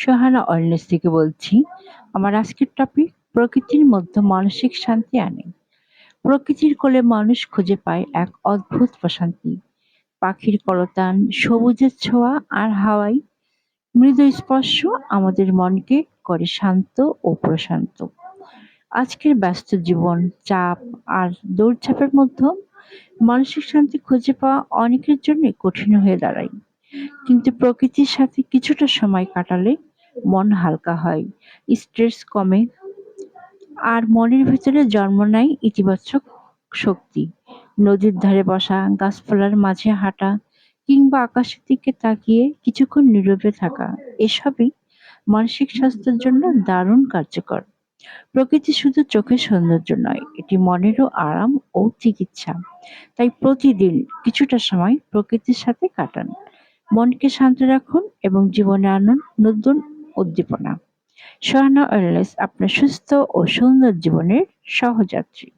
Sohana wellness থেকে বলছি। আমার আজকের টপিক প্রকৃতির মধ্যে মানসিক শান্তি আনে। প্রকৃতির কোলে মানুষ খুঁজে পায় এক অদ্ভুত প্রশান্তি। পাখির কলতান, সবুজের ছোঁয়া আর হাওয়ায় মৃদু স্পর্শ আমাদের মনকে করে শান্ত ও প্রশান্ত। আজকের ব্যস্ত জীবন, চাপ আর দৌড়ঝাঁপের মধ্যে মানসিক শান্তি খুঁজে পাওয়া অনেকের জন্য কঠিন হয়ে দাঁড়ায়। কিন্তু প্রকৃতির সাথে কিছুটা সময় কাটালে মন হালকা হয়, স্ট্রেস কমে আর মনের ভিতরে জন্ম নেয় ইতিবাচক শক্তি। নদীর ধারে বসা, গাছপালার মাঝে হাঁটা কিংবা আকাশের দিকে তাকিয়ে কিছুক্ষণ নীরবে থাকা, এসবই মানসিক স্বাস্থ্যের জন্য দারুণ কার্যকর। প্রকৃতি শুধু চোখের সৌন্দর্য নয়, এটি মনেরও আরাম ও চিকিৎসা। তাই প্রতিদিন কিছুটা সময় প্রকৃতির সাথে কাটান, মনকে শান্ত রাখুন এবং জীবনে আনুন নতুন উদ্দীপনা। সোহানা ওয়েলনেস আপনার সুস্থ ও সুন্দর জীবনের সহযাত্রী।